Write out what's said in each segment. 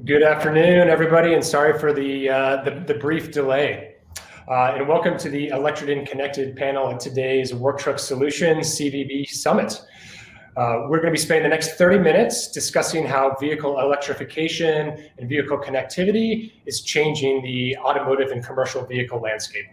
Good afternoon, everybody, and sorry for the brief delay. And welcome to the Electric and Connected panel at today's Work Truck Solutions CVB Summit. We're going to be spending the next 30 minutes discussing how vehicle electrification and vehicle connectivity is changing the automotive and commercial vehicle landscape.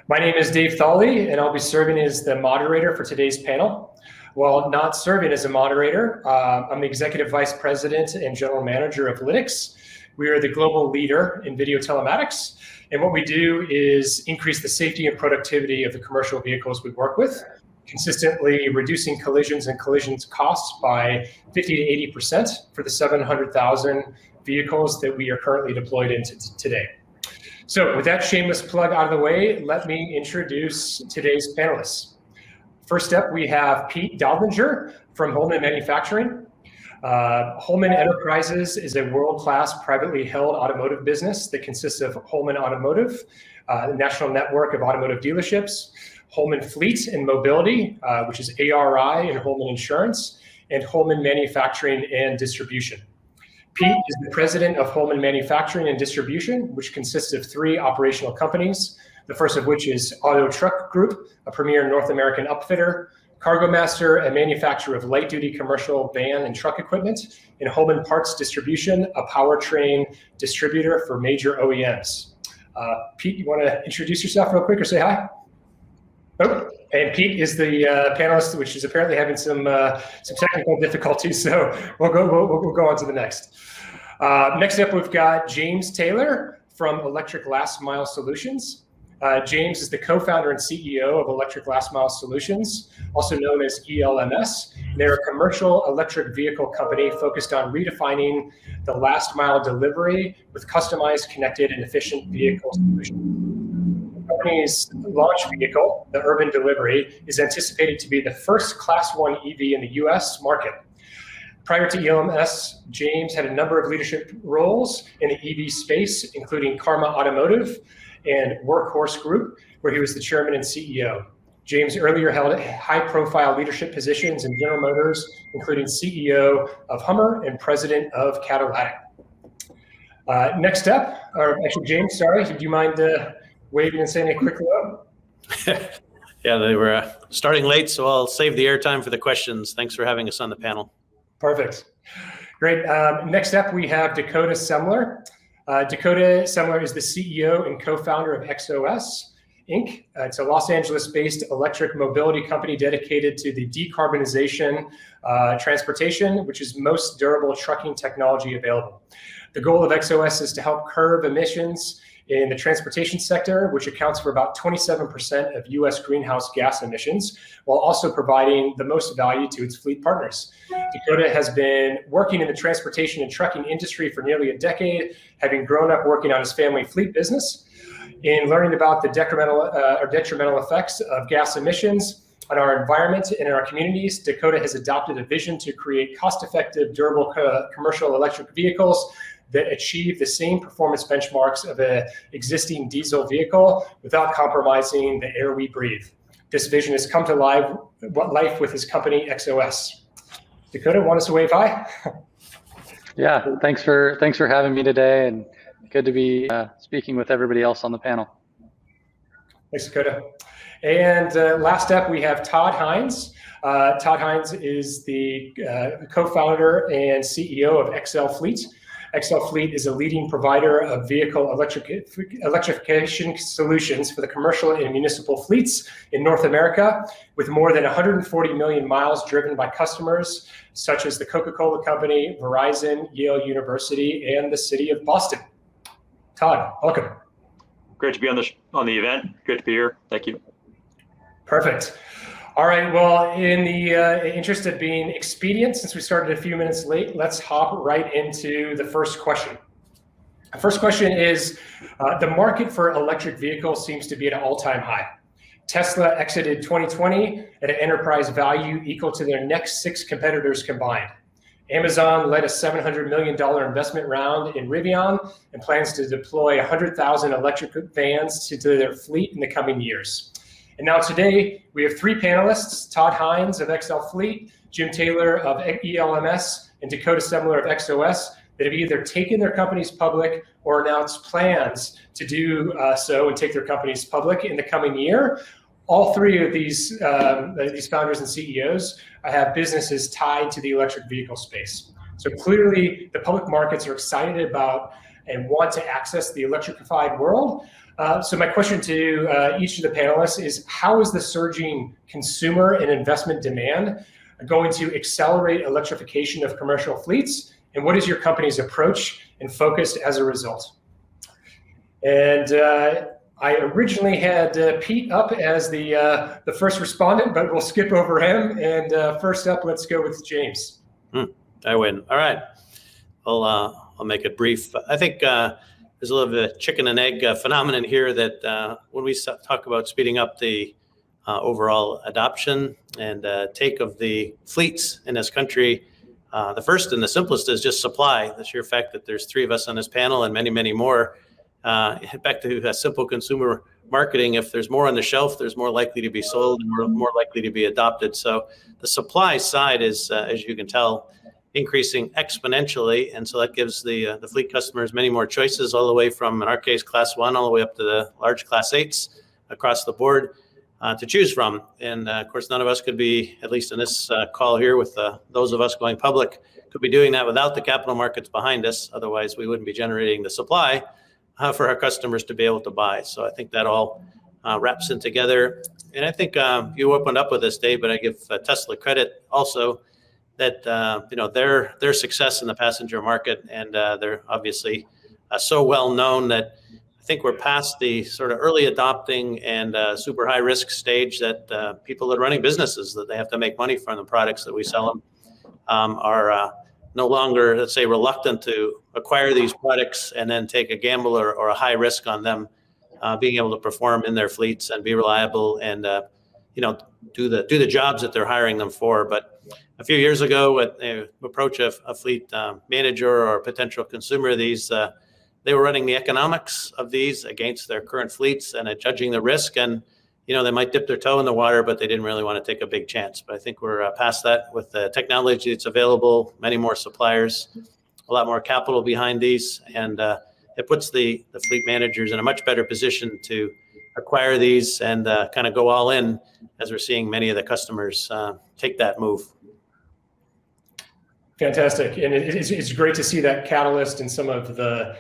My name is Dave Thawley, and I'll be serving as the moderator for today's panel. While not serving as a moderator, I'm the Executive Vice President and General Manager of Lytx. We are the global leader in video telematics, and what we do is increase the safety and productivity of the commercial vehicles we work with, consistently reducing collisions and collisions costs by 50 to 80% for the 700,000 vehicles that we are currently deployed into today. So with that shameless plug out of the way, let me introduce today's panelists. First up, we have Pete Dondlinger from Holman Manufacturing. Holman Enterprises is a world-class privately held automotive business that consists of Holman Automotive, the national network of automotive dealerships, Holman Fleet and Mobility, which is ARI and Holman Insurance, and Holman Manufacturing and Distribution. Pete is the president of Holman Manufacturing and Distribution, which consists of 3 operational companies, the first of which is Xos Truck Group, a premier North American upfitter, Cargo Master, a manufacturer of light-duty commercial van and truck equipment, and Holman Parts Distribution, a powertrain distributor for major OEMs. Pete, you want to introduce yourself real quick or say hi? Oh, and Pete is the panelist, which is apparently having some technical difficulties, so we'll go on to the next. Next up, we've got James Taylor from Electric Last Mile Solutions. James is the co-founder and CEO of Electric Last Mile Solutions, also known as ELMS. They're a commercial electric vehicle company focused on redefining the last mile delivery with customized, connected, and efficient vehicle solutions. The company's launch vehicle, the Urban Delivery, is anticipated to be the first Class 1 EV in the US market. Prior to ELMS, James had a number of leadership roles in the EV space, including Karma Automotive and Workhorse Group, where he was the chairman and CEO. James earlier held high-profile leadership positions in General Motors, including CEO of Hummer and president of Cadillac. Next up, or actually, James, sorry, would you mind waving and saying a quick hello? Yeah, they were starting late, so I'll save the airtime for the questions. Thanks for having us on the panel. Perfect. Great. Next up, we have Dakota Semler. Dakota Semler is the CEO and co-founder of Xos, Inc. It's a Los Angeles-based electric mobility company dedicated to the decarbonization transportation, which is most durable trucking technology available. The goal of Xos is to help curb emissions in the transportation sector, which accounts for about 27% of US greenhouse gas emissions, while also providing the most value to its fleet partners. Dakota has been working in the transportation and trucking industry for nearly a decade, having grown up working on his family fleet business. In learning about the detrimental effects of gas emissions on our environment and in our communities, Dakota has adopted a vision to create cost-effective, durable commercial electric vehicles that achieve the same performance benchmarks of an existing diesel vehicle without compromising the air we breathe. This vision has come to life with his company, Xos. Dakota, want us to wave hi? Yeah, thanks for having me today, and good to be speaking with everybody else on the panel. Thanks, Dakota. And last up, we have Tod Hynes. Tod Hynes is the co-founder and CEO of XL Fleet. XL Fleet is a leading provider of vehicle electrification solutions for the commercial and municipal fleets in North America, with more than 140 million miles driven by customers such as the Coca-Cola Company, Verizon, Yale University, and the City of Boston. Tod, welcome. Great to be on the event. Good to be here. Thank you. Perfect. All right, well, in the interest of being expedient, since we started a few minutes late, let's hop right into the first question. The first question is, the market for electric vehicles seems to be at an all-time high. Tesla exited 2020 at an enterprise value equal to their next 6 competitors combined. Amazon led a $700 million investment round in Rivian and plans to deploy 100,000 electric vans to their fleet in the coming years. And now today, we have 3 panelists, Tod Hynes of XL Fleet, Jim Taylor of ELMS, and Dakota Semler of Xos, that have either taken their companies public or announced plans to do so and take their companies public in the coming year. All three of these founders and CEOs have businesses tied to the electric vehicle space. So clearly, the public markets are excited about and want to access the electrified world. So my question to each of the panelists is, how is the surging consumer and investment demand going to accelerate electrification of commercial fleets? And what is your company's approach and focus as a result? And I originally had Pete up as the first respondent, but we'll skip over him. And first up, let's go with James. I win. All right. I'll make it brief. I think there's a little bit of chicken and egg phenomenon here that when we talk about speeding up the overall adoption and take of the fleets in this country, the first and the simplest is just supply. The sheer fact that there's three of us on this panel and many, many more. Back to simple consumer marketing, if there's more on the shelf, there's more likely to be sold and more likely to be adopted. So the supply side is, as you can tell, increasing exponentially. And so that gives the fleet customers many more choices, all the way from, in our case, Class 1, all the way up to the large Class 8s across the board to choose from. And of course, none of us could be, at least in this call here with those of us going public, could be doing that without the capital markets behind us. Otherwise, we wouldn't be generating the supply for our customers to be able to buy. So I think that all wraps in together. And I think you opened up with this, Dave, but I give Tesla credit also that their success in the passenger market, and they're obviously so well known that I think we're past the sort of early adopting and super high risk stage that people that are running businesses that they have to make money from the products that we sell them are no longer, let's say, reluctant to acquire these products and then take a gamble or a high risk on them being able to perform in their fleets and be reliable and do the jobs that they're hiring them for. But a few years ago, with the approach of a fleet manager or a potential consumer of these, they were running the economics of these against their current fleets and judging the risk. And they might dip their toe in the water, but they didn't really want to take a big chance. But I think we're past that with the technology that's available, many more suppliers, a lot more capital behind these, and it puts the fleet managers in a much better position to acquire these and kind of go all in, as we're seeing many of the customers take that move. Fantastic, and it's great to see that catalyst and some of the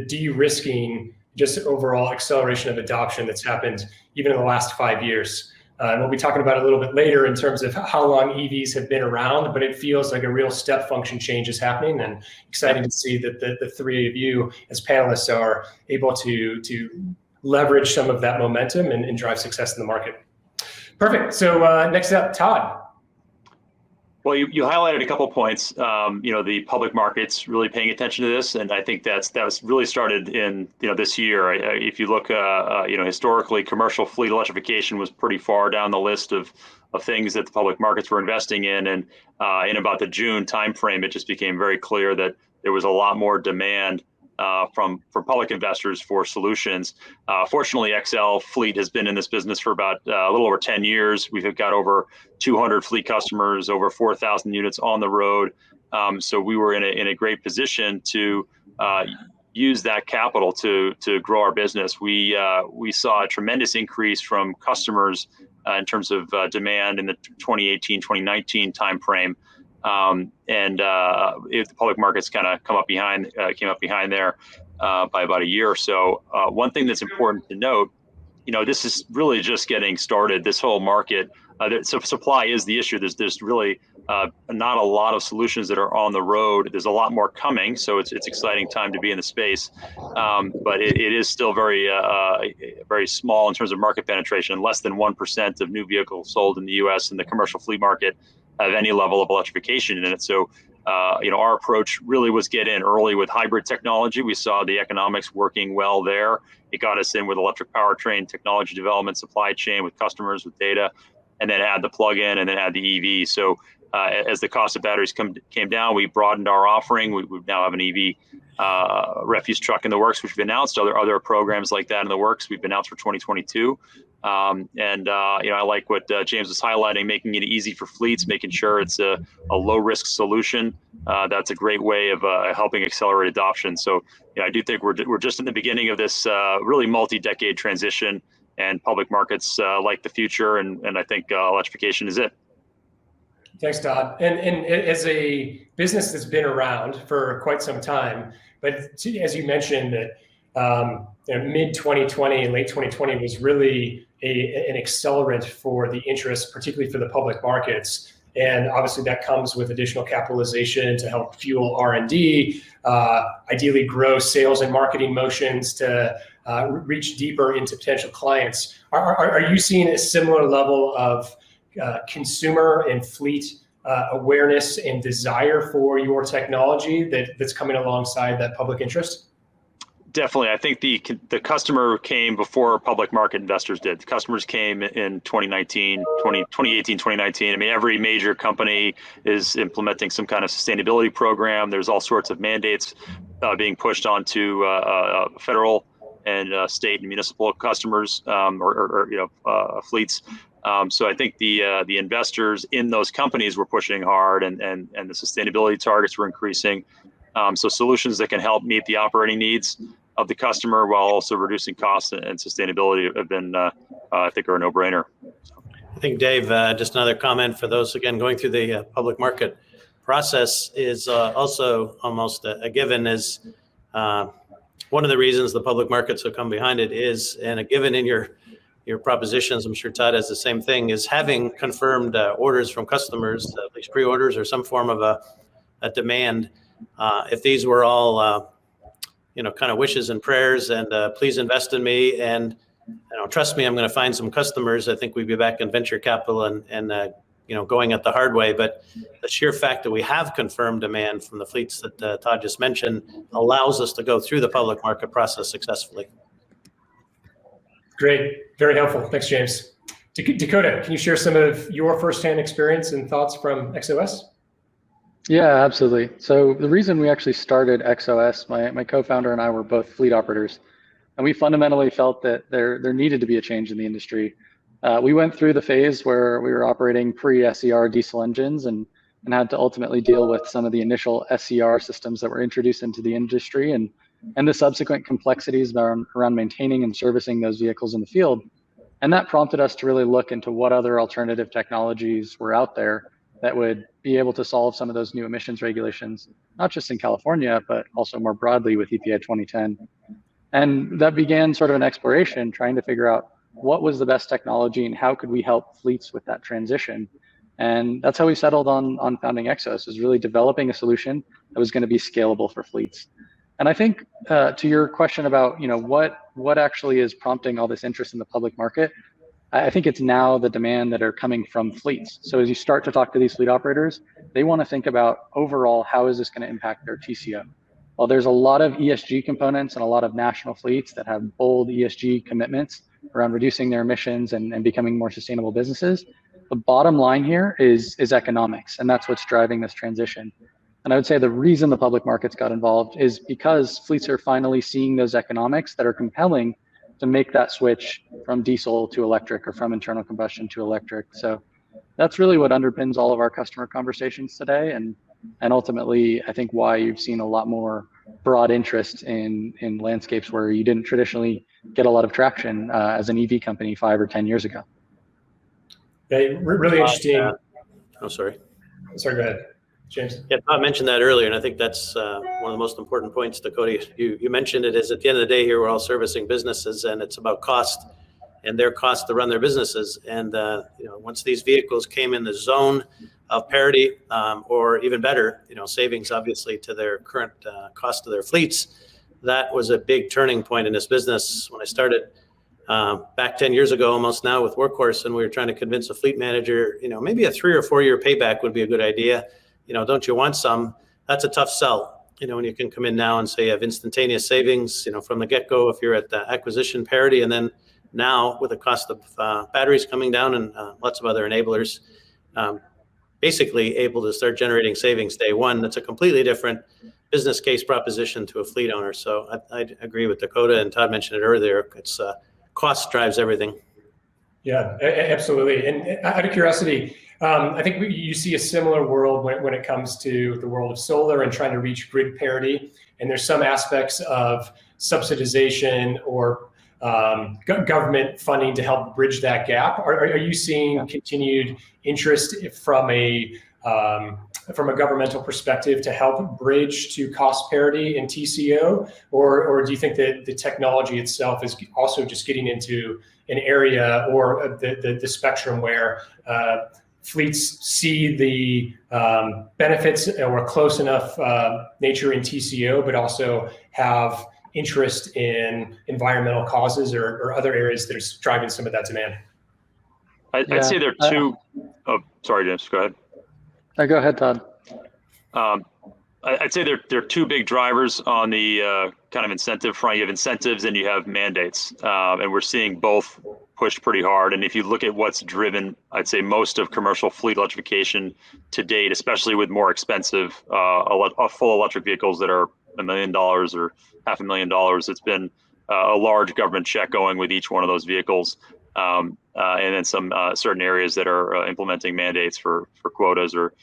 de-risking, just overall acceleration of adoption that's happened even in the last 5 years. And we'll be talking about it a little bit later in terms of how long EVs have been around, but it feels like a real step function change is happening, and exciting to see that the three of you as panelists are able to leverage some of that momentum and drive success in the market. Perfect. So next up, Tod. Well, you highlighted a couple points. The public markets really paying attention to this, and I think that was really started in this year. If you look, historically, commercial fleet electrification was pretty far down the list of things that the public markets were investing in, and in about the June timeframe, it just became very clear that there was a lot more demand from public investors for solutions. Fortunately, XL Fleet has been in this business for about a little over 10 years. We've got over 200 fleet customers, over 4,000 units on the road. So we were in a great position to use that capital to grow our business. We saw a tremendous increase from customers in terms of demand in the 2018, 2019 timeframe. If the public markets kind of came up behind there by about a year or so. One thing that's important to note, this is really just getting started. This whole market, so supply is the issue. There's really not a lot of solutions that are on the road. There's a lot more coming, so it's exciting time to be in the space. But it is still very small in terms of market penetration. Less than 1% of new vehicles sold in the U.S. in the commercial fleet market have any level of electrification in it. So, our approach really was get in early with hybrid technology. We saw the economics working well there. It got us in with electric powertrain technology development, supply chain with customers, with data, and then add the plug-in and then add the EV. So as the cost of batteries came down, we broadened our offering. We now have an EV refuse truck in the works, which we've announced. Other programs like that in the works we've announced for 2022. I like what James was highlighting, making it easy for fleets, making sure it's a low risk solution. That's a great way of helping accelerate adoption. So I do think we're just in the beginning of this really multi-decade transition, and public markets like the future, and I think electrification is it. Thanks, Tod. And as a business that's been around for quite some time, but as you mentioned that mid 2020, late 2020 was really an accelerant for the interest, particularly for the public markets. And obviously that comes with additional capitalization to help fuel R&D, ideally grow sales and marketing motions to reach deeper into potential clients. Are you seeing a similar level of consumer and fleet awareness and desire for your technology that's coming alongside that public interest? Definitely. I think the customer came before public market investors did. The customers came in 2018, 2019. I mean, every major company is implementing some kind of sustainability program. There's all sorts of mandates being pushed onto federal and state and municipal customers or fleets. So I think the investors in those companies were pushing hard, and the sustainability targets were increasing. So solutions that can help meet the operating needs of the customer while also reducing costs and sustainability have been, I think, are a no-brainer. I think, Dave, just another comment for those, again, going through the public market process is also almost a given, is one of the reasons the public markets have come behind it is, and a given in your propositions, I'm sure Tod has the same thing, is having confirmed orders from customers, at least pre-orders or some form of a demand. If these were all kind of wishes and prayers and please invest in me and trust me, I'm going to find some customers, I think we'd be back in venture capital and going at the hard way. But the sheer fact that we have confirmed demand from the fleets that Tod just mentioned allows us to go through the public market process successfully. Great, very helpful. Thanks, James. Dakota, can you share some of your firsthand experience and thoughts from Xos? Yeah, absolutely. So the reason we actually started Xos, my co-founder and I were both fleet operators, and we fundamentally felt that there needed to be a change in the industry. We went through the phase where we were operating pre-SCR diesel engines and had to ultimately deal with some of the initial SCR systems that were introduced into the industry and the subsequent complexities around maintaining and servicing those vehicles in the field. And that prompted us to really look into what other alternative technologies were out there that would be able to solve some of those new emissions regulations, not just in California, but also more broadly with EPA 2010. And that began sort of an exploration, trying to figure out what was the best technology and how could we help fleets with that transition. And that's how we settled on founding Xos, is really developing a solution that was going to be scalable for fleets. And I think to your question about what actually is prompting all this interest in the public market, I think it's now the demand that are coming from fleets. So as you start to talk to these fleet operators, they want to think about overall, how is this going to impact their TCO? Well, there's a lot of ESG components and a lot of national fleets that have bold ESG commitments around reducing their emissions and becoming more sustainable businesses. The bottom line here is economics, and that's what's driving this transition. And I would say the reason the public markets got involved is because fleets are finally seeing those economics that are compelling to make that switch from diesel to electric or from internal combustion to electric. So that's really what underpins all of our customer conversations today. And ultimately, I think why you've seen a lot more broad interest in landscapes where you didn't traditionally get a lot of traction as an EV company 5 or 10 years ago. Yeah, really interesting. Sorry, go ahead, James. Yeah, Todd mentioned that earlier, and I think that's one of the most important points, Dakota. You mentioned it, is at the end of the day here, we're all servicing businesses, and it's about cost and their cost to run their businesses. And once these vehicles came in the zone of parity, or even better, savings obviously to their current cost of their fleets, that was a big turning point in this business. When I started back 10 years ago, almost now, with Workhorse, and we were trying to convince a fleet manager, maybe a 3 or 4 year payback would be a good idea. Don't you want some? That's a tough sell. When you can come in now and say you have instantaneous savings, from the get-go if you're at the acquisition parity, and then now with the cost of batteries coming down and lots of other enablers, basically able to start generating savings day one. That's a completely different business case proposition to a fleet owner. So I agree with Dakota, and Tod mentioned it earlier. It's cost drives everything. Yeah, absolutely. And out of curiosity, I think you see a similar world when it comes to the world of solar and trying to reach grid parity. And there's some aspects of subsidization or government funding to help bridge that gap. Are you seeing continued interest from a governmental perspective to help bridge to cost parity and TCO, or do you think that the technology itself is also just getting into an area or the spectrum where fleets see the benefits or close enough nature in TCO, but also have interest in environmental causes or other areas that are driving some of that demand? I'd say there are two. Oh, sorry, James. Go ahead. Go ahead, Tod. I'd say there are two big drivers on the kind of incentive front. You have incentives and you have mandates, and we're seeing both pushed pretty hard. And if you look at what's driven, I'd say most of commercial fleet electrification to date, especially with more expensive full electric vehicles that are $1 million or $500,000, it's been a large government check going with each one of those vehicles. And then some certain areas that are implementing mandates for quotas or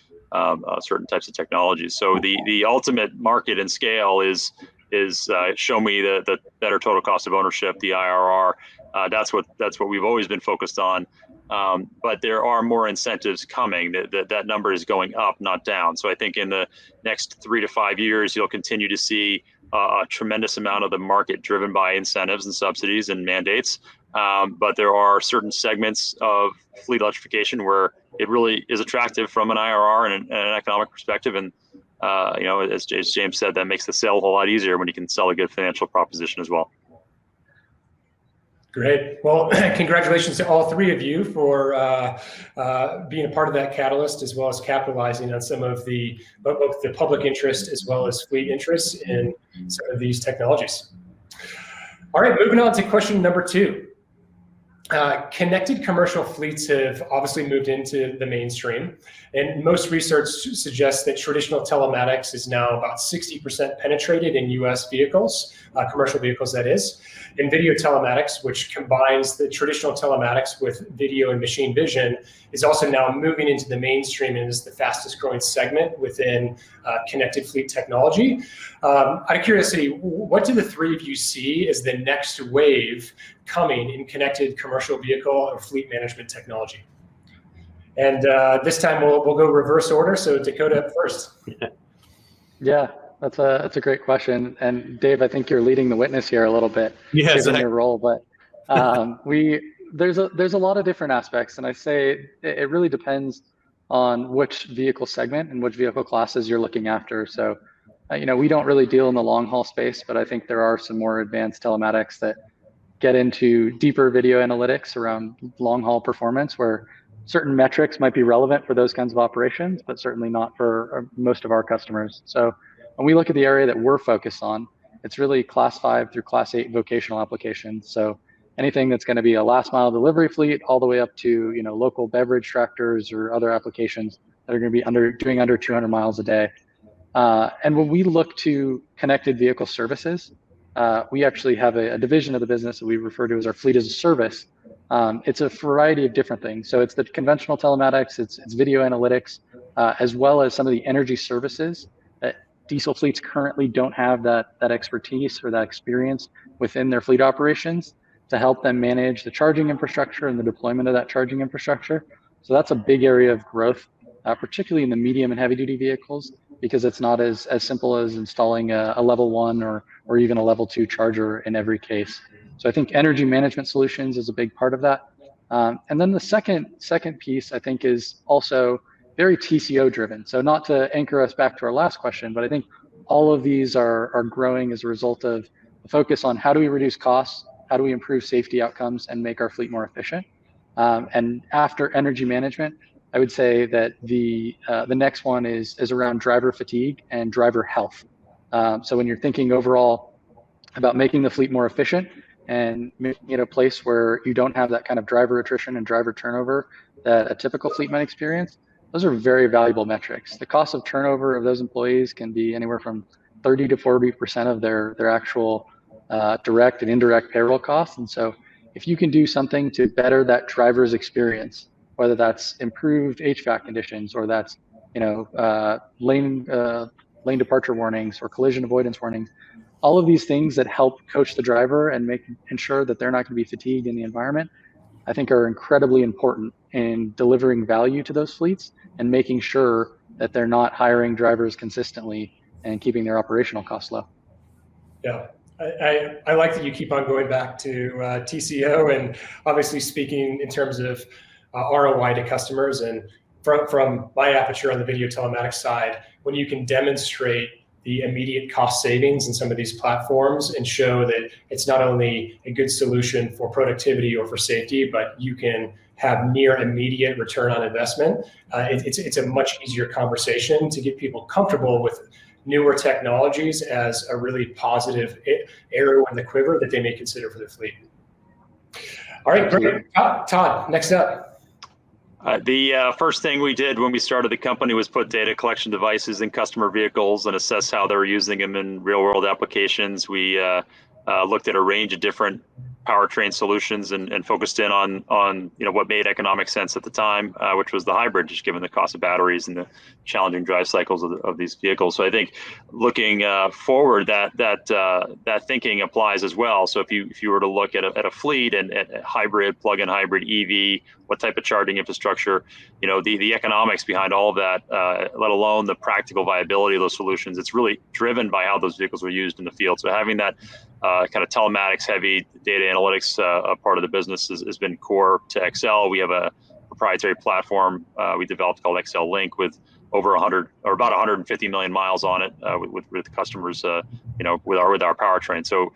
certain types of technologies. So the ultimate market and scale is show me the better total cost of ownership, the IRR. That's what we've always been focused on. But there are more incentives coming. That number is going up, not down. So I think in the next 3 to 5 years, you'll continue to see a tremendous amount of the market driven by incentives and subsidies and mandates. But there are certain segments of fleet electrification where it really is attractive from an IRR and an economic perspective. And, as James said, that makes the sale a whole lot easier when you can sell a good financial proposition as well. Great. Well, congratulations to all three of you for being a part of that catalyst, as well as capitalizing on some of both the public interest as well as fleet interest in some of these technologies. All right, moving on to question number 2. Connected commercial fleets have obviously moved into the mainstream, and most research suggests that traditional telematics is now about 60% penetrated in US vehicles, commercial vehicles that is. And video telematics, which combines the traditional telematics with video and machine vision, is also now moving into the mainstream and is the fastest growing segment within connected fleet technology. Out of curiosity, what do the three of you see as the next wave coming in connected commercial vehicle or fleet management technology? And this time we'll go reverse order. So Dakota first. Yeah, that's a great question. And Dave, I think you're leading the witness here a little bit, given your role. But there's a lot of different aspects, and I say it really depends on which vehicle segment and which vehicle classes you're looking after. So, we don't really deal in the long haul space, but I think there are some more advanced telematics that get into deeper video analytics around long haul performance, where certain metrics might be relevant for those kinds of operations, but certainly not for most of our customers. So when we look at the area that we're focused on, it's really class 5 through class 8 vocational applications. So anything that's going to be a last mile delivery fleet all the way up to, local beverage tractors or other applications that are going to be doing under 200 miles a day. And when we look to connected vehicle services, we actually have a division of the business that we refer to as our fleet as a service. It's a variety of different things. So it's the conventional telematics, it's video analytics, as well as some of the energy services that diesel fleets currently don't have that expertise or that experience within their fleet operations to help them manage the charging infrastructure and the deployment of that charging infrastructure. So that's a big area of growth, particularly in the medium and heavy duty vehicles, because it's not as simple as installing a level 1 or even a level 2 charger in every case. So I think energy management solutions is a big part of that. And then the second piece, I think, is also very TCO driven. So not to anchor us back to our last question, but I think all of these are growing as a result of the focus on how do we reduce costs, how do we improve safety outcomes and make our fleet more efficient. And after energy management, I would say that the next one is around driver fatigue and driver health. So when you're thinking overall about making the fleet more efficient and making it a place where you don't have that kind of driver attrition and driver turnover that a typical fleet might experience, those are very valuable metrics. The cost of turnover of those employees can be anywhere from 30 to 40% of their actual direct and indirect payroll costs. And so if you can do something to better that driver's experience, whether that's improved HVAC conditions or that's lane departure warnings or collision avoidance warnings, all of these things that help coach the driver and ensure that they're not going to be fatigued in the environment, I think are incredibly important in delivering value to those fleets and making sure that they're not hiring drivers consistently and keeping their operational costs low. Yeah. I like that you keep on going back to TCO and obviously speaking in terms of ROI to customers. And from my aperture on the video telematics side, when you can demonstrate the immediate cost savings in some of these platforms and show that it's not only a good solution for productivity or for safety, but you can have near immediate return on investment, it's a much easier conversation to get people comfortable with newer technologies as a really positive arrow in the quiver that they may consider for their fleet. All right, great. Tod, next up. The first thing we did when we started the company was put data collection devices in customer vehicles and assess how they were using them in real world applications. We looked at a range of different powertrain solutions and focused in on what made economic sense at the time, which was the hybrid, just given the cost of batteries and the challenging drive cycles of these vehicles. So I think looking forward, that thinking applies as well. So if you were to look at a fleet and at hybrid, plug-in hybrid, EV, what type of charging infrastructure, the economics behind all of that, let alone the practical viability of those solutions, it's really driven by how those vehicles were used in the field. So having that kind of telematics heavy data analytics part of the business has been core to XL. We have a proprietary platform we developed called XL Link with over 100 or about 150 million miles on it with customers, with our powertrain. So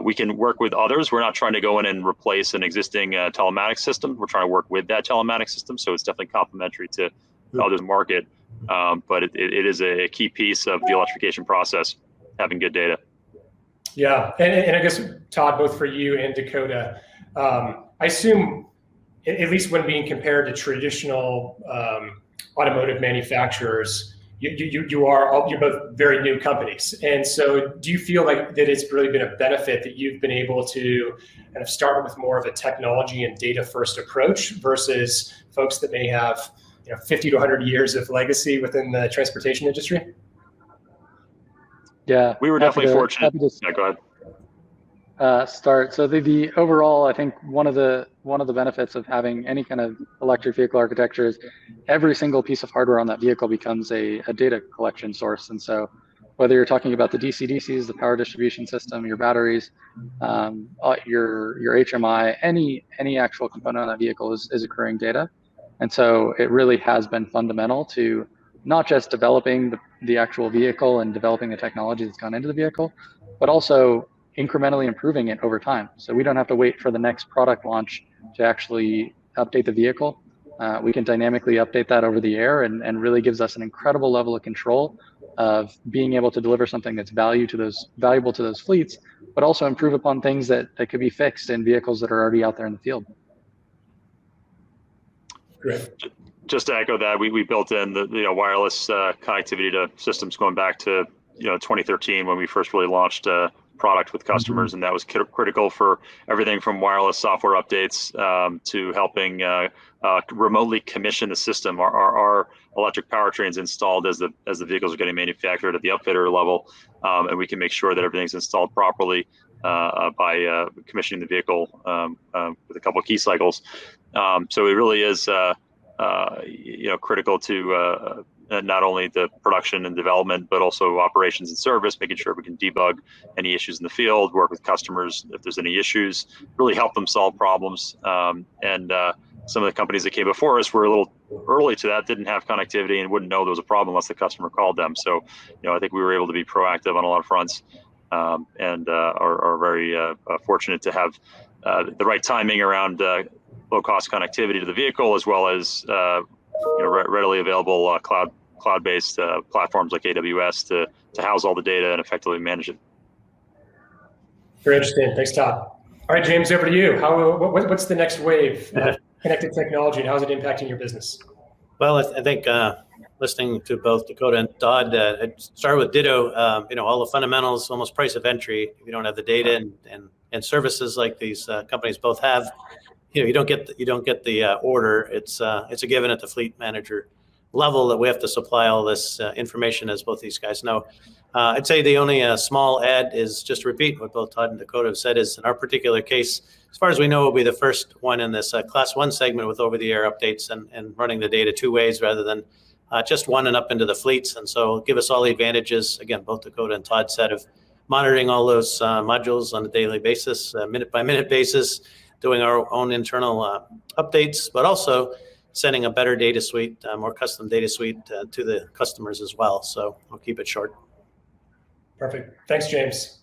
we can work with others. We're not trying to go in and replace an existing telematics system. We're trying to work with that telematics system. So it's definitely complementary to others' market, but it is a key piece of the electrification process, having good data. Yeah, and I guess, Tod, both for you and Dakota, I assume, at least when being compared to traditional automotive manufacturers, you're both very new companies. And so do you feel like that it's really been a benefit that you've been able to kind of start with more of a technology and data first approach versus folks that may have 50 to 100 years of legacy within the transportation industry? Yeah, we were definitely fortunate. Yeah, go ahead. Start. So the overall, I think one of the benefits of having any kind of electric vehicle architecture is every single piece of hardware on that vehicle becomes a data collection source. And so whether you're talking about the DC-DCs, the power distribution system, your batteries, your HMI, any actual component on that vehicle is accruing data. And so it really has been fundamental to not just developing the actual vehicle and developing the technology that's gone into the vehicle, but also incrementally improving it over time. So we don't have to wait for the next product launch to actually update the vehicle. We can dynamically update that over the air and really gives us an incredible level of control of being able to deliver something that's valuable to those fleets, but also improve upon things that could be fixed in vehicles that are already out there in the field. Great. Just to echo that, we built in the wireless connectivity to systems going back to 2013 when we first really launched a product with customers, and that was critical for everything from wireless software updates to helping remotely commission the system. Our electric powertrains installed as the vehicles are getting manufactured at the upfitter level, and we can make sure that everything's installed properly by commissioning the vehicle with a couple of key cycles. So it really is critical to not only the production and development, but also operations and service, making sure we can debug any issues in the field, work with customers if there's any issues, really help them solve problems. And some of the companies that came before us were a little early to that, didn't have connectivity and wouldn't know there was a problem unless the customer called them. So, I think we were able to be proactive on a lot of fronts, and are very fortunate to have the right timing around low-cost connectivity to the vehicle, as well as readily available cloud-based platforms like AWS to house all the data and effectively manage it. Very interesting. Thanks, Tod. All right, James, over to you. What's the next wave of connected technology, and how is it impacting your business? Well, I think listening to both Dakota and Tod, I'd start with ditto. All the fundamentals, almost price of entry. If you don't have the data and services like these companies both have, you don't get the order. It's a given at the fleet manager level that we have to supply all this information, as both these guys know. I'd say the only small add is just to repeat what both Tod and Dakota have said is in our particular case, as far as we know, we'll be the first one in this Class 1 segment with over-the-air updates and running the data two ways rather than just one and up into the fleets. And so give us all the advantages, again, both Dakota and Tod said, of monitoring all those modules on a daily basis, minute-by-minute basis, doing our own internal updates, but also sending a better data suite, more custom data suite to the customers as well. So I'll keep it short. Perfect. Thanks, James.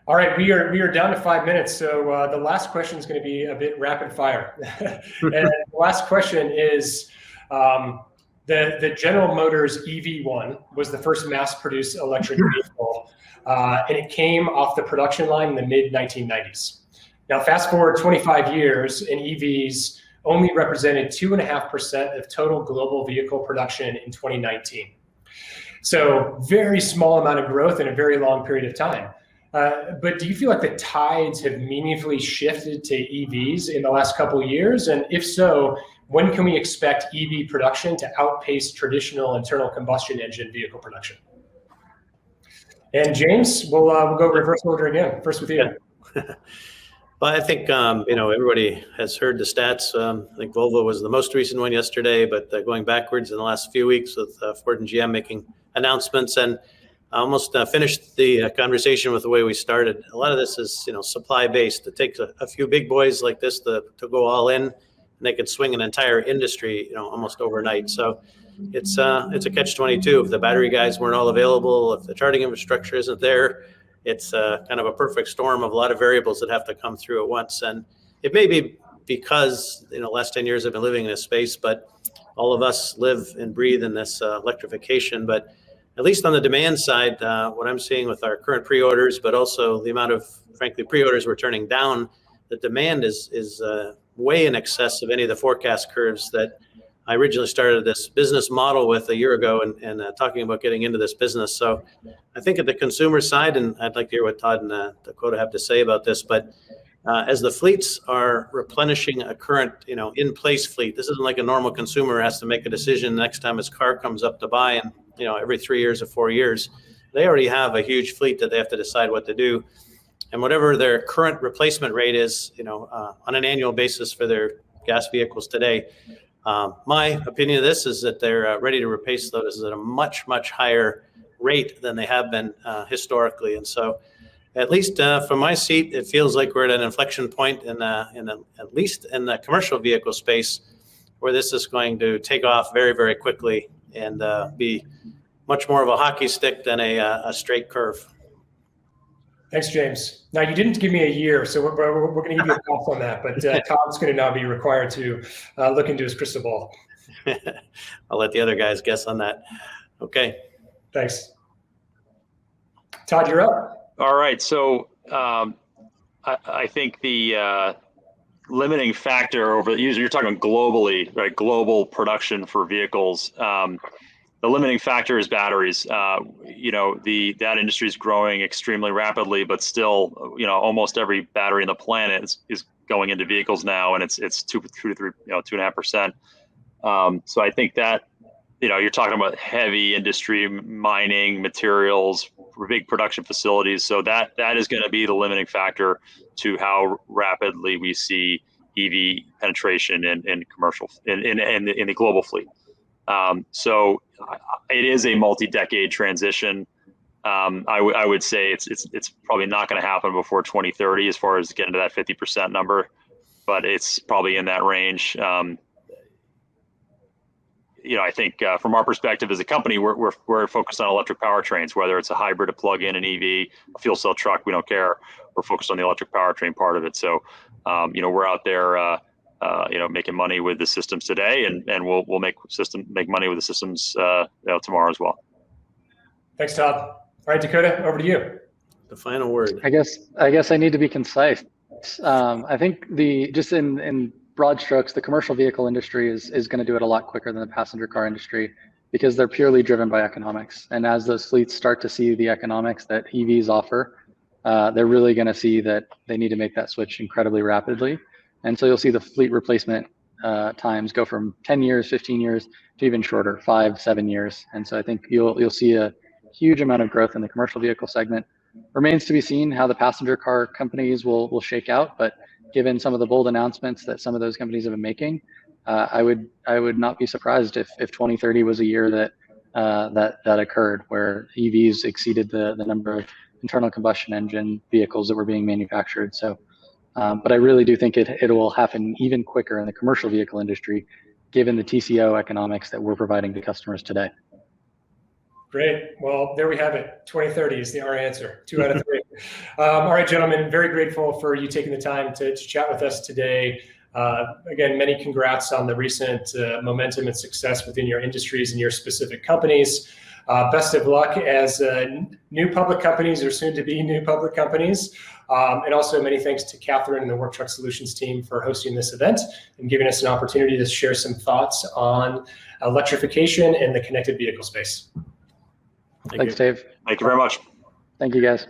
All right, we are down to 5 minutes, so the last question is going to be a bit rapid fire. And the last question is, the General Motors EV1 was the first mass-produced electric vehicle, and it came off the production line in the mid-1990s. Now, fast forward 25 years, and EVs only represented 2.5% of total global vehicle production in 2019. So very small amount of growth in a very long period of time. But do you feel like the tides have meaningfully shifted to EVs in the last couple of years? And if so, when can we expect EV production to outpace traditional internal combustion engine vehicle production? And James, we'll go reverse order again. First with you. Well, I think, everybody has heard the stats. I think Volvo was the most recent one yesterday, but going backwards in the last few weeks with Ford and GM making announcements, and I almost finished the conversation with the way we started. A lot of this is, supply based. It takes a few big boys like this to go all in, and they could swing an entire industry, almost overnight. So it's a catch-22. If the battery guys weren't all available, if the charging infrastructure isn't there, it's kind of a perfect storm of a lot of variables that have to come through at once. And it may be because, last 10 years I've been living in this space, but all of us live and breathe in this electrification. But at least on the demand side, what I'm seeing with our current pre-orders, but also the amount of, frankly, pre-orders we're turning down, the demand is way in excess of any of the forecast curves that I originally started this business model with a year ago and talking about getting into this business. So I think at the consumer side, and I'd like to hear what Tod and Dakota have to say about this, but as the fleets are replenishing a current, in-place fleet, this isn't like a normal consumer has to make a decision next time his car comes up to buy, and every 3 years or 4 years. They already have a huge fleet that they have to decide what to do. And whatever their current replacement rate is, on an annual basis for their gas vehicles today, my opinion of this is that they're ready to replace those at a much, much higher rate than they have been historically. And so at least from my seat, it feels like we're at an inflection point at least in the commercial vehicle space where this is going to take off very, very quickly and be much more of a hockey stick than a straight curve. Thanks, James. Now, you didn't give me a year, so we're going to give you a pass on that, but Tod's going to now be required to look into his crystal ball. I'll let the other guys guess on that. Okay. Thanks. Tod, you're up. All right. So I think the limiting factor you're talking globally, right? Global production for vehicles. The limiting factor is batteries. That industry is growing extremely rapidly, but still, almost every battery on the planet is going into vehicles now, and it's 2.5%. So I think that, you're talking about heavy industry, mining, materials, big production facilities. So that is going to be the limiting factor to how rapidly we see EV penetration in commercial in the global fleet. So it is a multi-decade transition. I would say it's probably not going to happen before 2030 as far as getting to that 50% number, but it's probably in that range. I think from our perspective as a company, we're focused on electric powertrains, whether it's a hybrid, a plug-in, an EV, a fuel cell truck, we don't care. We're focused on the electric powertrain part of it. So, we're out there, making money with the systems today, and we'll make money with the systems tomorrow as well. Thanks, Tod. All right, Dakota, over to you. The final word. I guess I need to be concise. I think just in broad strokes, the commercial vehicle industry is going to do it a lot quicker than the passenger car industry because they're purely driven by economics. And as those fleets start to see the economics that EVs offer, they're really going to see that they need to make that switch incredibly rapidly. And so you'll see the fleet replacement times go from 10 years, 15 years to even shorter, 5, 7 years. And so I think you'll see a huge amount of growth in the commercial vehicle segment. Remains to be seen how the passenger car companies will shake out, but given some of the bold announcements that some of those companies have been making, I would not be surprised if 2030 was a year that occurred where EVs exceeded the number of internal combustion engine vehicles that were being manufactured. So, but I really do think it will happen even quicker in the commercial vehicle industry, given the TCO economics that we're providing to customers today. Great. Well, there we have it. 2030 is our answer. 2 out of 3. All right, gentlemen, very grateful for you taking the time to chat with us today. Again, many congrats on the recent momentum and success within your industries and your specific companies. Best of luck as new public companies or soon to be new public companies. And also many thanks to Catherine and the Work Truck Solutions team for hosting this event and giving us an opportunity to share some thoughts on electrification and the connected vehicle space. Thanks, Dave. Thank you very much. Thank you, guys.